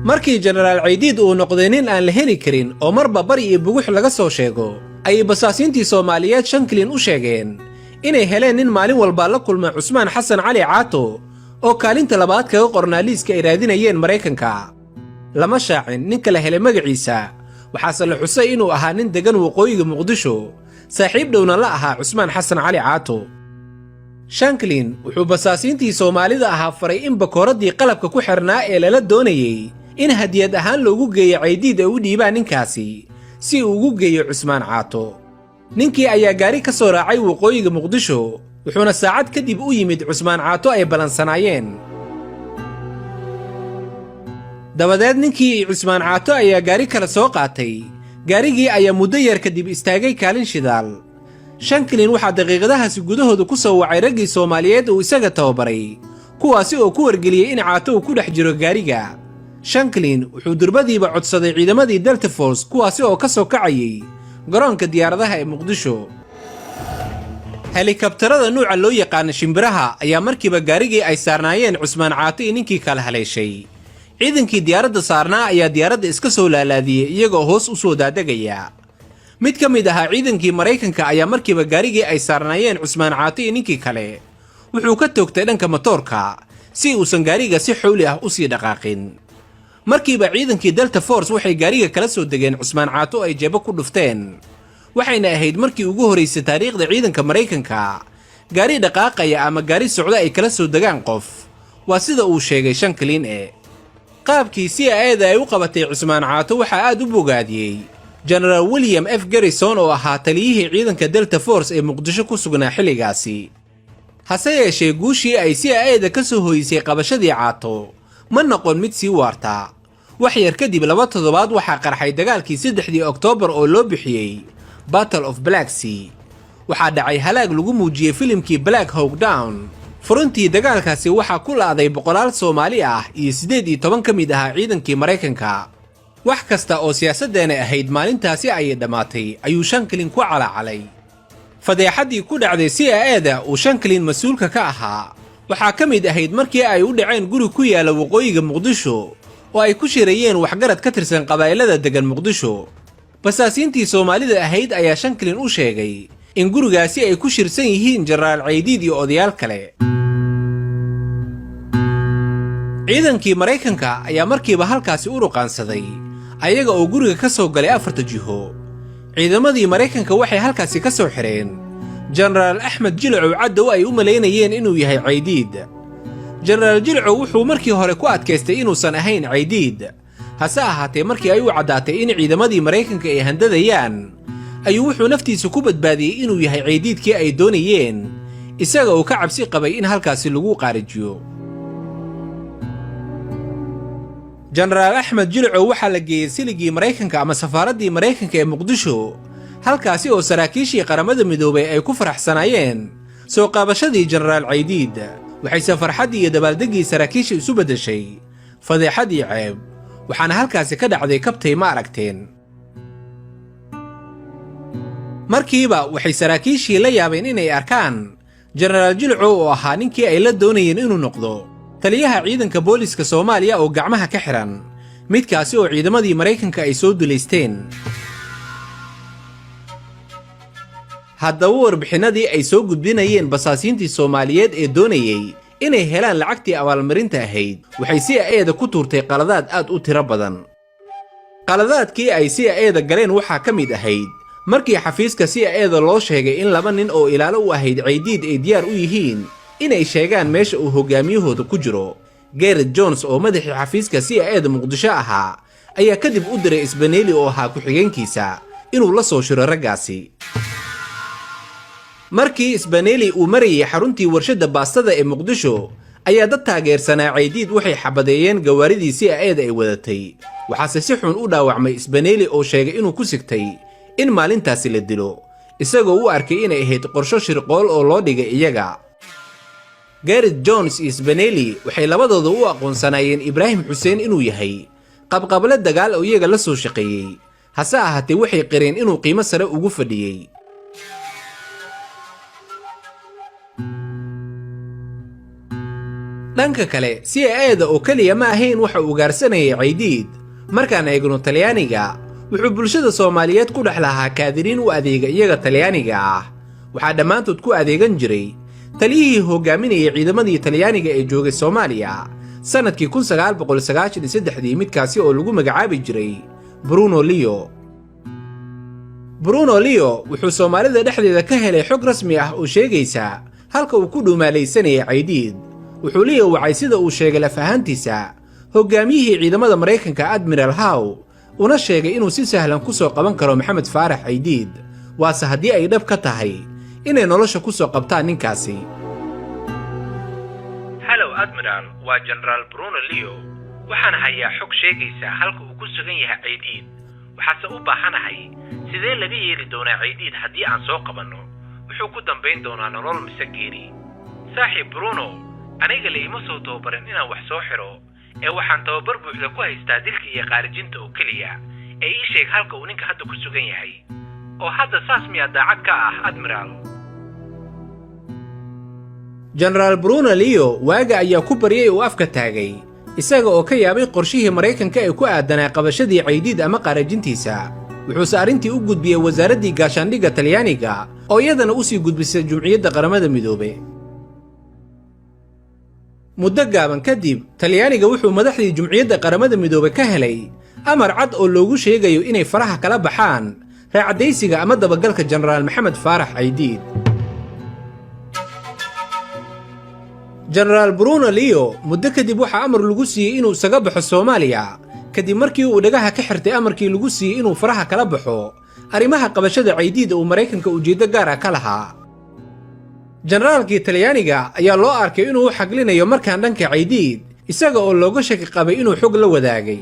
markii jenaraal caydiid uu noqday nin aan la heli karin oo marba bari iyo bugux laga soo sheego ayay basaasiintii Soomaaliyeed Shanklin u sheegeen inay heleen nin maalin walba la kulma Cusmaan Xasan Cali Caato oo kaalinta labaad kaga qornaa liiska ay raadinayeen Mareykanka. lama shaacin ninka la helay magaciisa, waxaase la xusay inuu ahaa nin degan waqooyiga Muqdisho, saaxiib dhowna la ahaa Cusmaan Xasan Cali Caato. Shanklin wuxuu basaasiintii Soomaalida ahaa faray in bakooradii qalabka ku xirnaa ee lala doonayay in hadiyad ahaan loogu geeyo Caydiid ay u dhiibaan ninkaasi si uu ugu geeyo Cusmaan Caato. ninkii ayaa gaari ka soo raacay waqooyiga Muqdisho, wuxuuna saacad kadib u yimid Cusmaan Caato ay balansanaayeen. dabadeed ninkii Cusmaan Caato ayaa gaari kala soo qaatay, gaarigii ayaa muddo yar kadib istaagay kaalin shidaal. Shanklin waxaa daqiiqadahaasi gudahooda ku soo wacay raggii Soomaaliyeed uu isaga tababaray, kuwaasi oo ku wargeliyey in Caato uu ku dhex jiro gaariga. Shanklin wuxuu durbadiiba codsaday ciidamadii Delta Force kuwaasi oo ka soo kacayay garoonka diyaaradaha ee Muqdisho. helikabtarada nuuca loo yaqaan shimbiraha ayaa markiiba gaarigii ay saarnaayeen Cusmaan Caato iyo ninkii kala haleeshay. ciidankii diyaaradda saarnaa ayaa diyaaradda iska soo laalaadiyey iyagoo hoos u soo daadegaya. mid ka mid ahaa ciidankii Mareykanka ayaa markiiba gaarigii ay saarnaayeen Cusmaan Caato iyo ninkii kale wuxuu ka toogtay dhanka matoorka si uusan gaariga si xawli ah u sii dhaqaaqin. markiiba ciidankii Delta Force waxay gaariga kala soo degeen Cusmaan Caato ay jeebo ku dhufteen, waxayna ahayd markii ugu horeysay taariikhda ciidanka Mareykanka gaari dhaqaaqaya ama gaari socda ay kala soo degaan qof. waa sida uu sheegay Shanklin. qaabkii CIA-da ay u qabatay Cusmaan Caato waxaa aad u bogaadiyey General William F. Garrison oo ahaa taliyihii ciidanka Delta Force ee Muqdisho ku sugnaa xilligaasi. hase yeeshee guushii ay CIA-da ka soo hoysay qabashadii Caato ma noqon mid sii waarta. wax yar kadib 2 toddobaad waxaa qarxay dagaalkii 3 Oktoobar oo loo bixiyey Battle of Black Sea. waxaa dhacay halaag lagu muujiyey filimkii Black Hawk Down. furuntii dagaalkaasi waxaa ku laaday boqolaal Soomaali ah iyo 18 ka mid ahaa ciidankii Mareykanka. wax kasta oo siyaasadeena ahayd maalintaasi ayay dhamaatay ayuu Shanklin ku calacalay. fadeexadii ku dhacday CIA-da uu Shanklin mas'uulka ka ahaa waxaa ka mid ahayd markii ay u dhaceen guri ku yaala waqooyiga Muqdisho oo ay ku shirayeen waxgarad ka tirsan qabaa'ilada degan Muqdisho. basaasiintii Soomaalida ahayd ayaa Shanklin u sheegay in gurigaasi ay ku shirsan yihiin Jenaraal Caydiid iyo odayaal kale. ciidankii Mareykanka ayaa markiiba halkaasi u ruqaansaday ayaga oo guriga ka soo galay 4 jiho. ciidamadii Mareykanka waxay halkaasi ka soo xireen Jenaraal Axmed Jilcow Caddow ay u maleynayeen inuu yahay Caydiid. Jenaraal Jilcow wuxuu markii hore ku adkaystay inuusan ahayn Caydiid, hase ahaatee markii ay u caddaatay in ciidamadii Mareykanka ay handadayaan ayuu wuxuu naftiisa ku badbaadiyey inuu yahay Caydiidkii ay doonayeen, isaga oo ka cabsi qabay in halkaasi lagu qaarijiyo. Jenaraal Axmed Jilcow waxaa la geeyey siligii Mareykanka ama safaaraddii Mareykanka ee Muqdisho, halkaasi oo saraakiishii qaramada midoobay ay ku faraxsanaayeen soo qaabashadii Jenaraal Caydiid. waxayse farxaddii iyo dabaaldegii saraakiisha isu beddeshay fadeexadii ceeb, waxaana halkaasi ka dhacday kabtay ma aragteen. markiiba waxay saraakiishii la yaabeen inay arkaan Jenaraal Jilcow oo ahaa ninkii ay la doonayeen inuu noqdo taliyaha ciidanka booliska Soomaaliya oo gacmaha ka xiran, midkaasi oo ciidamadii Mareykanka ay soo duleysteen. haddaba warbixinadii ay soo gudbinayeen basaasiintii Soomaaliyeed ee doonayay inay helaan lacagtii abaalmarinta ahayd waxay CIA-da ku tuurtay qaladaad aad u tiro badan. qaladaadkii ay CIA-da galeen waxaa ka mid ahayd markii xafiiska CIA-da loo sheegay in 2 nin oo ilaalo u ahayd Caydiid ay diyaar u yihiin inay sheegaan meesha uu hogaamiyahooda ku jiro. Garrett Jones oo madaxii xafiiska CIA-da Muqdisho ahaa ayaa kadib u diray Isbaneeli oo ahaa ku-xigeenkiisa inuu la soo shiro raggaasi. markii Isbaneeli uu marayay xaruntii warshadda baastada ee Muqdisho ayaa dad taageersanaa Caydiid waxay xabadeeyeen gawaaridii CIA-da ay wadatay. waxaase si xun u dhaawacmay Isbaneeli oo sheegay inuu ku sigtay in maalintaasi la dilo, isagoo u arkay inay ahayd qorsho shirqool oo loo dhigay iyaga. Garrett Jones iyo Isbaneeli waxay labadooda u aqoonsanaayeen Ibraahim Xuseen inuu yahay qabqable dagaal oo iyaga la soo shaqeeyey, hase ahaatee waxay qireen inuu qiimo sare ugu fadhiyey. dhanka kale CIA-da oo keliya ma ahayn waxa uu ugaarsanayay Caydiid. markaan eegno Talyaaniga wuxuu bulshada Soomaaliyeed ku dhex lahaa kaadiriin u adeega iyaga Talyaaniga ah. waxaa dhammaantood ku adeegan jiray taliyihii hogaaminayay ciidamadii Talyaaniga ee joogay Soomaaliya sanadkii 1993 midkaasi oo lagu magacaabi jiray Bruno Leo. Bruno Leo wuxuu Soomaalida dhexdeeda ka helay xog rasmi ah oo sheegaysa halka uu ku dhumaalaysanayay Caydiid. wuxuu Leo wacay sida uu sheegay lafahantiisa hogaamiyihii ciidamada Mareykanka Admiral Howe una sheegay inuu si sahlan ku soo qaban karo Maxamed Faarax Caydiid, waase haddii ay dhab ka tahay inay nolosha ku soo qabtaan ninkaasi. Hello Admiral, waa General Bruno Leo. waxaan hayaa xog sheegaysa halka uu ku sugan yahay Caydiid. waxaase u baahanahay sidee laga yeeli doonaa Caydiid haddii aan soo qabanno. wuxuu ku dambayn doonaa nolol mise geeri. saaxiib Bruno, aniga leeyma soo tababarin inaan wax soo xiro, ee waxaan tababar buuxda ku haystaa dilka iyo qaarijinta oo keliya. ee ii sheeg halka uu ninka hadda ku sugan yahay. oo hadda saas miyaa daacad ka ah Admiral? General Bruno Leo waaga ayaa ku baryay uu afka taagay, isaga oo ka yaabay qorshihii Mareykanka ee ku aadanaa qabashadii Caydiid ama qaarajintiisa. wuxuuse arrintii u gudbiyey wasaaraddii gaashaandhigga Talyaaniga oo iyadana u sii gudbisay Jumciyadda Qaramada Midoobay. muddo gaaban kadib Talyaaniga wuxuu madaxdii Jumciyadda Qaramada Midoobay ka helay amar cad oo loogu sheegayo inay faraha kala baxaan raacdaysiga ama dabagalka Generaal Maxamed Faarax Caydiid. Generaal Bruno Leo muddo kadib waxaa amar lagu siiyey inuu isaga baxo Soomaaliya kadib markii uu dhagaha ka xirtay amarkii lagu siiyey inuu faraha kala baxo arrimaha qabashada Caydiid uu Mareykanka ujeeddo gaar ah ka lahaa. Generaalkii Talyaaniga ayaa loo arkay inuu u xaglinayo markaan dhanka Caydiid, isaga oo looga shaki qabay inuu xog la wadaagay.